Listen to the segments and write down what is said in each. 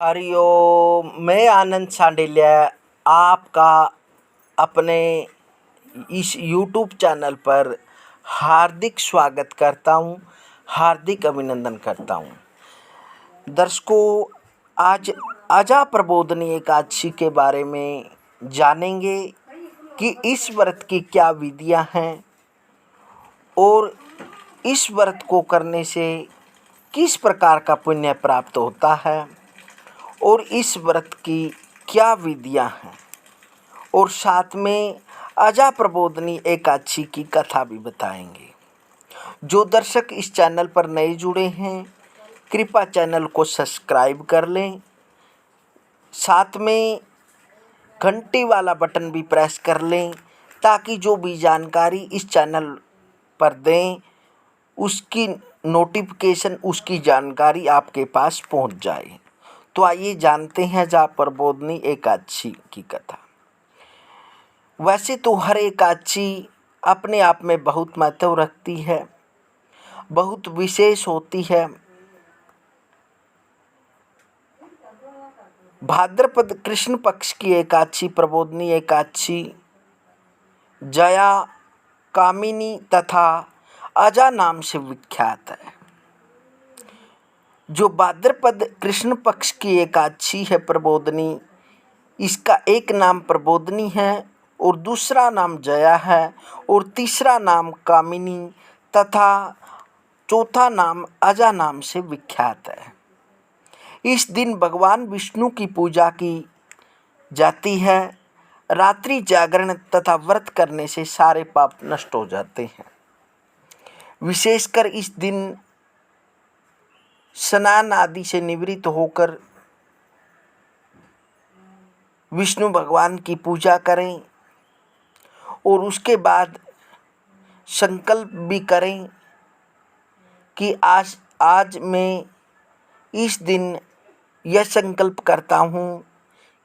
हरिओम। मैं आनंद सांडिल्या आपका अपने इस YouTube चैनल पर हार्दिक स्वागत करता हूँ, हार्दिक अभिनंदन करता हूँ। दर्शकों, आज अजा प्रबोधनी एकादशी के बारे में जानेंगे कि इस व्रत की क्या विधियाँ हैं और इस व्रत को करने से किस प्रकार का पुण्य प्राप्त होता है और इस व्रत की क्या विधियाँ हैं, और साथ में अजा प्रबोधनी एकादशी की कथा भी बताएंगे। जो दर्शक इस चैनल पर नए जुड़े हैं, कृपया चैनल को सब्सक्राइब कर लें, साथ में घंटी वाला बटन भी प्रेस कर लें ताकि जो भी जानकारी इस चैनल पर दें उसकी नोटिफिकेशन, उसकी जानकारी आपके पास पहुंच जाए। तो आइए जानते हैं अजा प्रबोधनी एकादशी की कथा। वैसे तो हर एकादशी अपने आप में बहुत महत्व रखती है, बहुत विशेष होती है। भाद्रपद कृष्ण पक्ष की एकादशी प्रबोधनी एकादशी जया, कामिनी तथा अजा नाम से विख्यात है। जो भाद्रपद कृष्ण पक्ष की एकादशी है प्रबोधनी, इसका एक नाम प्रबोधनी है और दूसरा नाम जया है और तीसरा नाम कामिनी तथा चौथा नाम अजा नाम से विख्यात है। इस दिन भगवान विष्णु की पूजा की जाती है। रात्रि जागरण तथा व्रत करने से सारे पाप नष्ट हो जाते हैं। विशेषकर इस दिन स्नान आदि से निवृत्त होकर विष्णु भगवान की पूजा करें और उसके बाद संकल्प भी करें कि आज मैं इस दिन यह संकल्प करता हूँ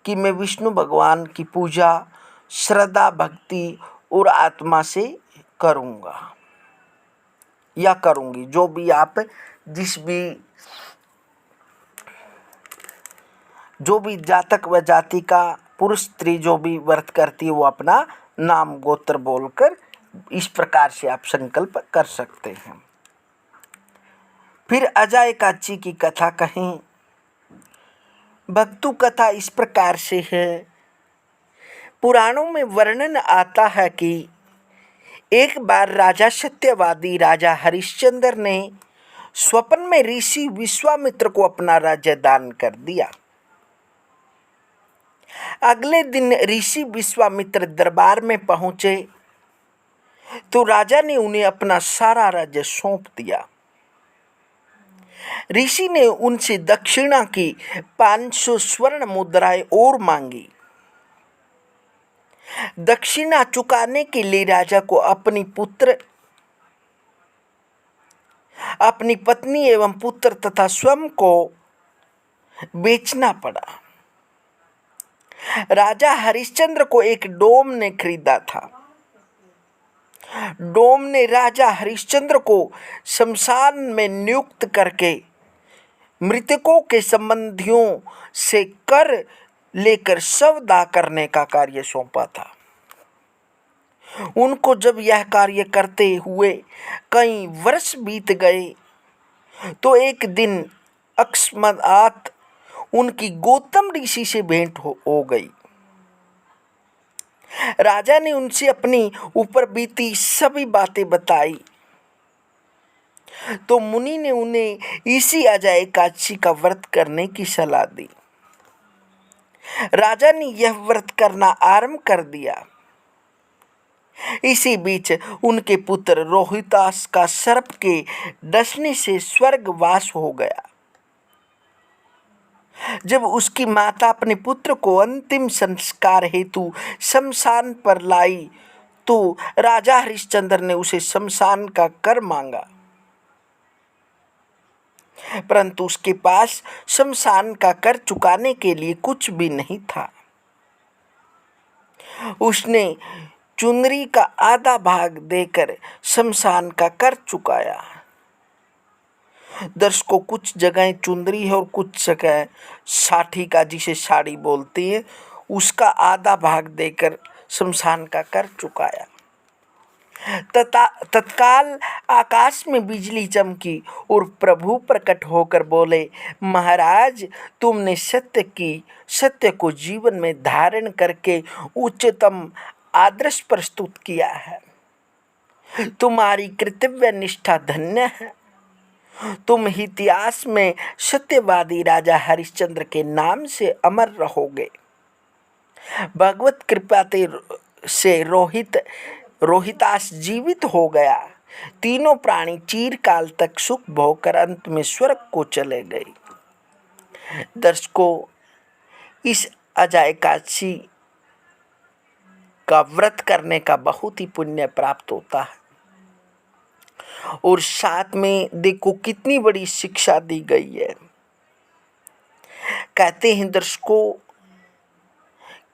कि मैं विष्णु भगवान की पूजा श्रद्धा, भक्ति और आत्मा से करूँगा या करूँगी। जो भी आप जो भी जातक व जाति का पुरुष स्त्री जो भी व्रत करती है वो अपना नाम गोत्र बोलकर इस प्रकार से आप संकल्प कर सकते हैं। फिर अजा एकादशी की कथा कहें। भक्तु कथा इस प्रकार से है। पुराणों में वर्णन आता है कि एक बार राजा सत्यवादी राजा हरिश्चंद्र ने स्वप्न में ऋषि विश्वामित्र को अपना राज्य दान कर दिया। अगले दिन ऋषि विश्वामित्र दरबार में पहुंचे तो राजा ने उन्हें अपना सारा राज्य सौंप दिया। ऋषि ने उनसे दक्षिणा की 500 स्वर्ण मुद्राएं और मांगी। दक्षिणा चुकाने के लिए राजा को अपनी पत्नी एवं पुत्र तथा स्वयं को बेचना पड़ा। राजा हरिश्चंद्र को एक डोम ने खरीदा था। डोम ने राजा हरिश्चंद्र को शमशान में नियुक्त करके मृतकों के संबंधियों से कर लेकर शव दाह करने का कार्य सौंपा था। उनको जब यह कार्य करते हुए कई वर्ष बीत गए तो एक दिन अकस्मात उनकी गौतम ऋषि से भेंट हो गई। राजा ने उनसे अपनी ऊपर बीती सभी बातें बताई तो मुनि ने उन्हें इसी अजा एकादशी का व्रत करने की सलाह दी। राजा ने यह व्रत करना आरंभ कर दिया। इसी बीच उनके पुत्र रोहितास का सर्प के डसने से स्वर्गवास हो गया। जब उसकी माता अपने पुत्र को अंतिम संस्कार हेतु शमशान पर लाई तो राजा हरिश्चंद्र ने उसे शमशान का कर मांगा, परंतु उसके पास शमशान का कर चुकाने के लिए कुछ भी नहीं था। उसने चुनरी का आधा भाग देकर शमशान का कर चुकाया। दर्शकों, कुछ जगह चुंदरी है और कुछ जगह साठी का, जिसे साड़ी बोलती है, उसका आधा भाग देकर शमशान का कर चुकाया। तत्काल आकाश में बिजली चमकी और प्रभु प्रकट होकर बोले, महाराज, तुमने सत्य को जीवन में धारण करके उच्चतम आदर्श प्रस्तुत किया है। तुम्हारी कर्तव्य निष्ठा धन्य है। तुम इतिहास में सत्यवादी राजा हरिश्चंद्र के नाम से अमर रहोगे। भगवत कृपा से रोहितास जीवित हो गया। तीनों प्राणी चीरकाल तक सुख भोग कर अंत में स्वर्ग को चले गए। दर्शकों, इस अजय एकादशी का व्रत करने का बहुत ही पुण्य प्राप्त होता है और साथ में देखो कितनी बड़ी शिक्षा दी गई है। कहते हैं दर्शकों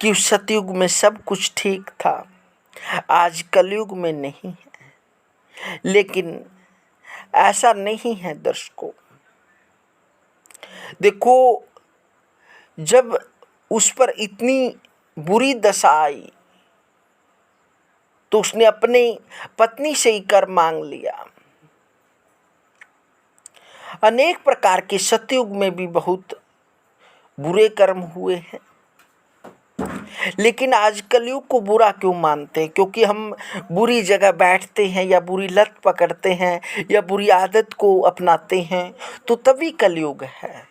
कि सतयुग में सब कुछ ठीक था, आज कलयुग में नहीं है। लेकिन ऐसा नहीं है दर्शकों। देखो, जब उस पर इतनी बुरी दशा आई तो उसने अपनी पत्नी से ही कर मांग लिया। अनेक प्रकार के सतयुग में भी बहुत बुरे कर्म हुए हैं, लेकिन आज कलयुग को बुरा क्यों मानते हैं? क्योंकि हम बुरी जगह बैठते हैं या बुरी लत पकड़ते हैं या बुरी आदत को अपनाते हैं, तो तभी कलयुग है।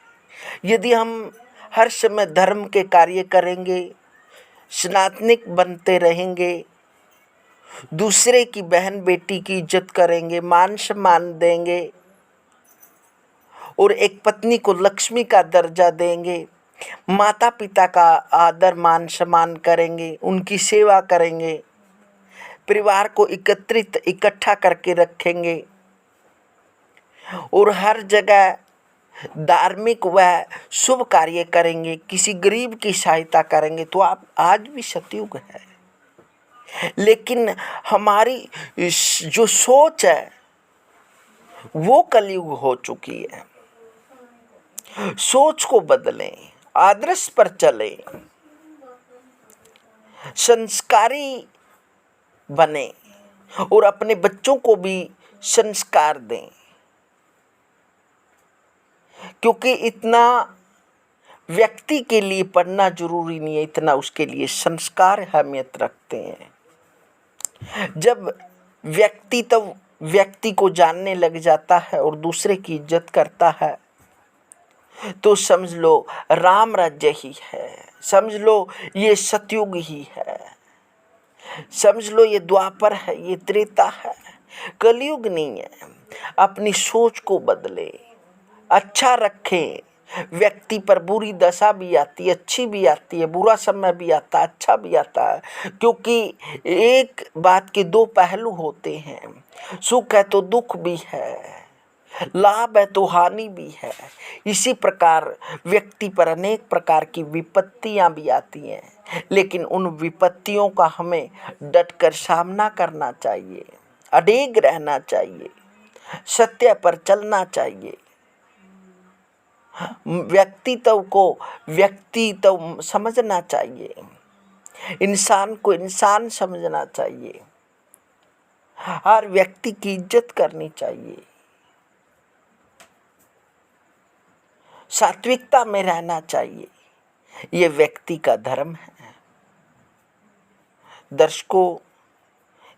यदि हम हर समय धर्म के कार्य करेंगे, सनातनिक बनते रहेंगे, दूसरे की बहन बेटी की इज्जत करेंगे, मान सम्मान देंगे और एक पत्नी को लक्ष्मी का दर्जा देंगे, माता पिता का आदर मान सम्मान करेंगे, उनकी सेवा करेंगे, परिवार को इकट्ठा करके रखेंगे और हर जगह धार्मिक व शुभ कार्य करेंगे, किसी गरीब की सहायता करेंगे, तो आप आज भी सतयुग है। लेकिन हमारी जो सोच है वो कलयुग हो चुकी है। सोच को बदलें, आदर्श पर चलें, संस्कारी बने और अपने बच्चों को भी संस्कार दें। क्योंकि इतना व्यक्ति के लिए पढ़ना जरूरी नहीं है, इतना उसके लिए संस्कार अहमियत रखते हैं। जब व्यक्ति को जानने लग जाता है और दूसरे की इज्जत करता है, तो समझ लो राम राज्य ही है, समझ लो ये सतयुग ही है, समझ लो ये द्वापर है, ये त्रेता है, कलयुग नहीं है। अपनी सोच को बदले, अच्छा रखें। व्यक्ति पर बुरी दशा भी आती है, अच्छी भी आती है, बुरा समय भी आता है, अच्छा भी आता है, क्योंकि एक बात के दो पहलू होते हैं। सुख है तो दुख भी है, लाभ है तो हानि भी है। इसी प्रकार व्यक्ति पर अनेक प्रकार की विपत्तियां भी आती हैं, लेकिन उन विपत्तियों का हमें डटकर सामना करना चाहिए, अडिग रहना चाहिए, सत्य पर चलना चाहिए। व्यक्तित्व को व्यक्तित्व समझना चाहिए, इंसान को इंसान समझना चाहिए, हर व्यक्ति की इज्जत करनी चाहिए, सात्विकता में रहना चाहिए। ये व्यक्ति का धर्म है। दर्शकों,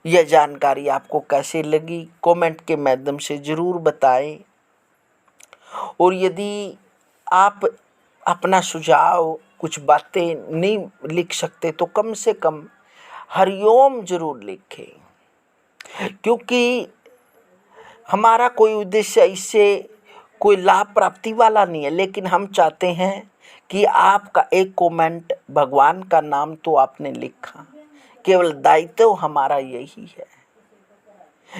यह जानकारी आपको कैसे लगी कमेंट के माध्यम से ज़रूर बताएं। और यदि आप अपना सुझाव, कुछ बातें नहीं लिख सकते तो कम से कम हरिओम जरूर लिखें, क्योंकि हमारा कोई उद्देश्य इससे कोई लाभ प्राप्ति वाला नहीं है, लेकिन हम चाहते हैं कि आपका एक कमेंट, भगवान का नाम तो आपने लिखा, केवल दायित्व हमारा यही है।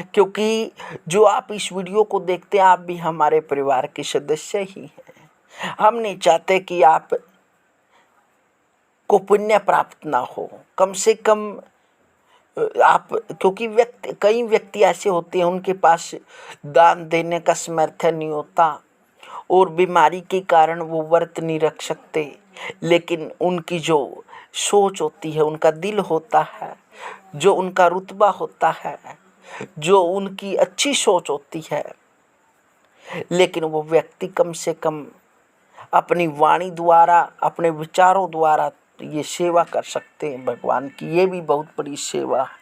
क्योंकि जो आप इस वीडियो को देखते हैं, आप भी हमारे परिवार के सदस्य ही हैं। हम नहीं चाहते कि आप को पुण्य प्राप्त ना हो, कम से कम आप, क्योंकि कई व्यक्ति ऐसे होते हैं उनके पास दान देने का सामर्थ्य नहीं होता और बीमारी के कारण वो व्रत नहीं रख सकते, लेकिन उनकी जो सोच होती है, उनका दिल होता है, जो उनका रुतबा होता है, जो उनकी अच्छी सोच होती है, लेकिन वो व्यक्ति कम से कम अपनी वाणी द्वारा, अपने विचारों द्वारा ये सेवा कर सकते हैं भगवान की। ये भी बहुत बड़ी सेवा है।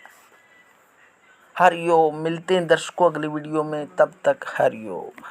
हरिओम। मिलते हैं दर्शकों अगली वीडियो में, तब तक हरिओम।